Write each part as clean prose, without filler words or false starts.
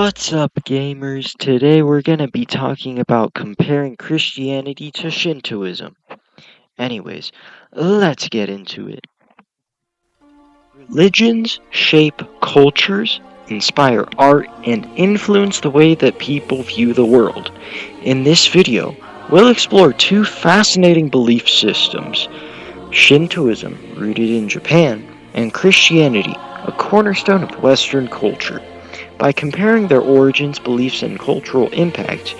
What's up, gamers? Today we're gonna be talking about comparing Christianity to Shintoism. Anyways, let's get into it. Religions shape cultures, inspire art, and influence the way that people view the world. In this video, we'll explore two fascinating belief systems: Shintoism, rooted in Japan, and Christianity, a cornerstone of Western culture. By comparing their origins, beliefs, and cultural impact,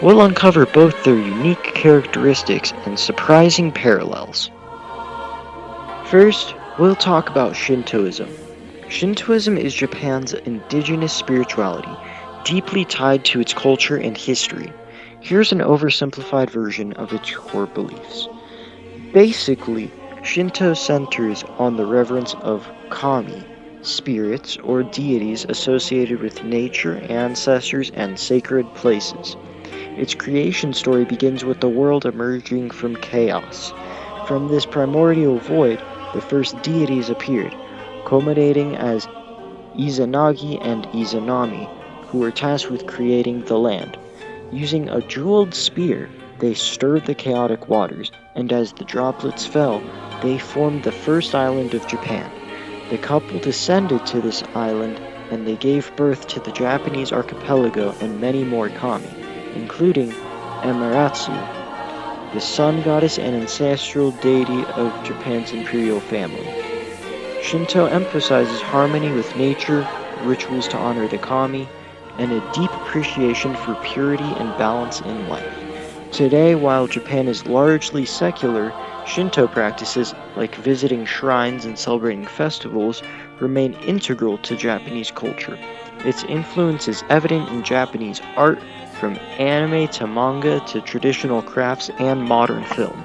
we'll uncover both their unique characteristics and surprising parallels. First, we'll talk about Shintoism. Shintoism is Japan's indigenous spirituality, deeply tied to its culture and history. Here's an oversimplified version of its core beliefs. Basically, Shinto centers on the reverence of kami, spirits or deities associated with nature, ancestors, and sacred places. Its creation story begins with the world emerging from chaos. From this primordial void, the first deities appeared, culminating as Izanagi and Izanami, who were tasked with creating the land. Using a jeweled spear, they stirred the chaotic waters, and as the droplets fell, they formed the first island of Japan. The couple descended to this island, and they gave birth to the Japanese archipelago and many more kami, including Amaterasu, the sun goddess and ancestral deity of Japan's imperial family. Shinto emphasizes harmony with nature, rituals to honor the kami, and a deep appreciation for purity and balance in life. Today, while Japan is largely secular, Shinto practices, like visiting shrines and celebrating festivals, remain integral to Japanese culture. Its influence is evident in Japanese art, from anime to manga to traditional crafts and modern film.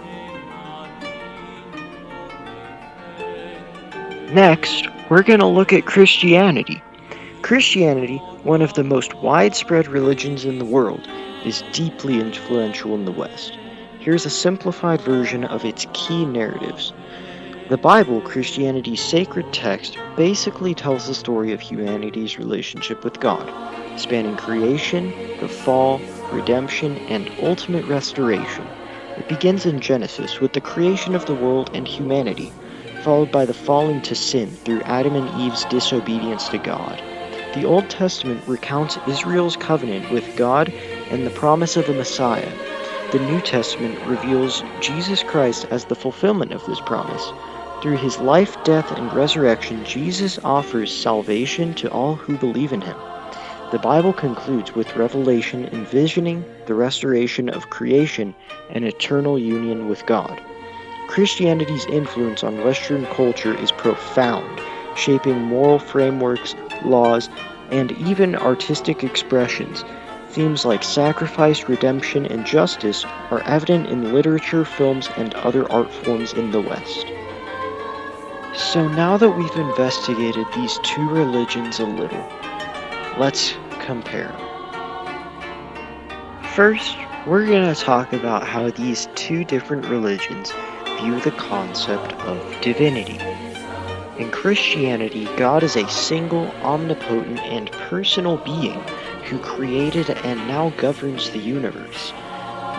Next, we're going to look at Christianity. Christianity, one of the most widespread religions in the world, is deeply influential in the West. Here's a simplified version of its key narratives. The Bible, Christianity's sacred text, basically tells the story of humanity's relationship with God, spanning creation, the fall, redemption, and ultimate restoration. It begins in Genesis with the creation of the world and humanity, followed by the fall into sin through Adam and Eve's disobedience to God. The Old Testament recounts Israel's covenant with God and the promise of a Messiah. The New Testament reveals Jesus Christ as the fulfillment of this promise. Through his life, death, and resurrection, Jesus offers salvation to all who believe in him. The Bible concludes with Revelation envisioning the restoration of creation and eternal union with God. Christianity's influence on Western culture is profound, shaping moral frameworks, laws, and even artistic expressions. Themes like sacrifice, redemption, and justice are evident in literature, films, and other art forms in the West. So now that we've investigated these two religions a little, let's compare them. First, we're going to talk about how these two different religions view the concept of divinity. In Christianity, God is a single, omnipotent, and personal being who created and now governs the universe.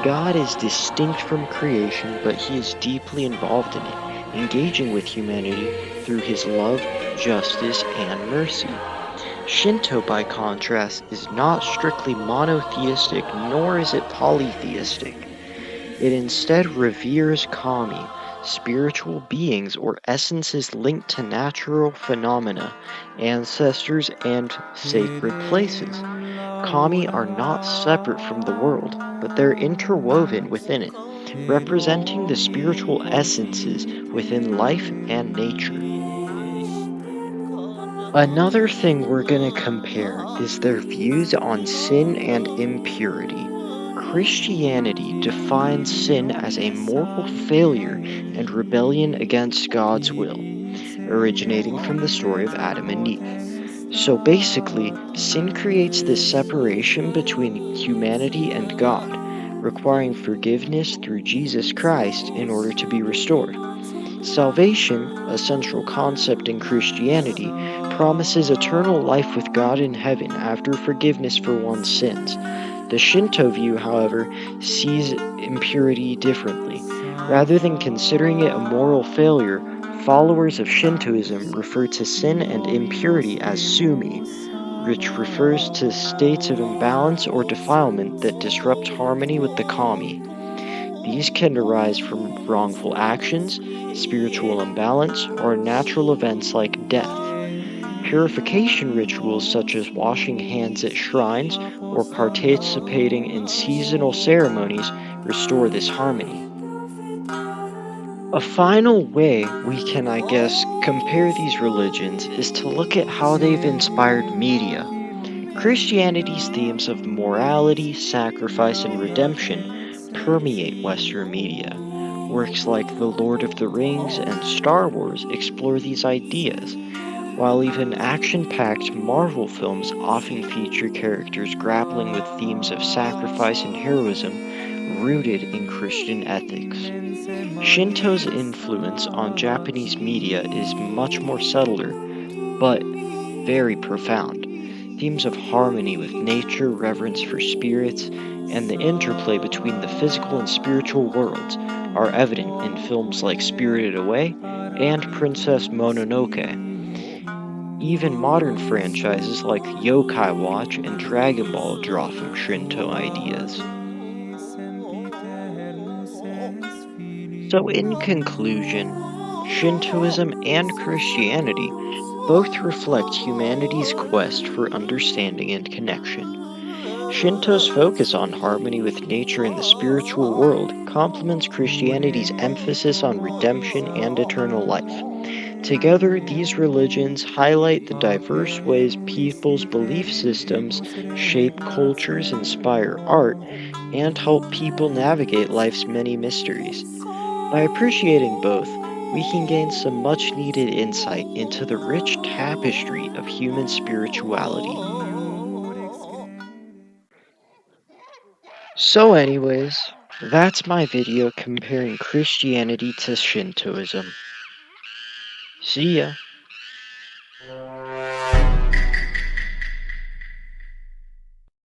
God is distinct from creation, but he is deeply involved in it, engaging with humanity through his love, justice, and mercy. Shinto, by contrast, is not strictly monotheistic, nor is it polytheistic. It instead reveres kami, spiritual beings or essences linked to natural phenomena, ancestors, and sacred places. Kami are not separate from the world, but they're interwoven within it, representing the spiritual essences within life and nature. Another thing we're going to compare is their views on sin and impurity. Christianity defines sin as a moral failure and rebellion against God's will, originating from the story of Adam and Eve. So basically, sin creates this separation between humanity and God, requiring forgiveness through Jesus Christ in order to be restored. Salvation, a central concept in Christianity, promises eternal life with God in heaven after forgiveness for one's sins. The Shinto view, however, sees impurity differently. Rather than considering it a moral failure, followers of Shintoism refer to sin and impurity as sumi, which refers to states of imbalance or defilement that disrupt harmony with the kami. These can arise from wrongful actions, spiritual imbalance, or natural events like death. Purification rituals such as washing hands at shrines or participating in seasonal ceremonies restore this harmony. A final way we can, I guess, compare these religions is to look at how they've inspired media. Christianity's themes of morality, sacrifice, and redemption permeate Western media. Works like The Lord of the Rings and Star Wars explore these ideas, while even action-packed Marvel films often feature characters grappling with themes of sacrifice and heroism rooted in Christian ethics. Shinto's influence on Japanese media is much more subtler, but very profound. Themes of harmony with nature, reverence for spirits, and the interplay between the physical and spiritual worlds are evident in films like Spirited Away and Princess Mononoke. Even modern franchises like Yokai Watch and Dragon Ball draw from Shinto ideas. So, in conclusion, Shintoism and Christianity both reflect humanity's quest for understanding and connection. Shinto's focus on harmony with nature and the spiritual world complements Christianity's emphasis on redemption and eternal life. Together, these religions highlight the diverse ways people's belief systems shape cultures, inspire art, and help people navigate life's many mysteries. By appreciating both, we can gain some much needed insight into the rich tapestry of human spirituality. So, anyways, that's my video comparing Christianity to Shintoism. See ya!